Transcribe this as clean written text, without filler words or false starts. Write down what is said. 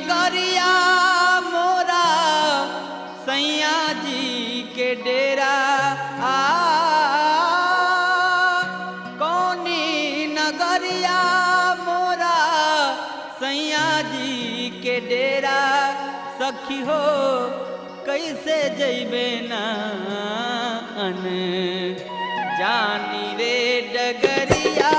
नगरिया मोरा सैया जी के डेरा कौनी नगरिया मोरा सैया जी के डेरा सखी हो कैसे जैबे नान जानी रे डगरिया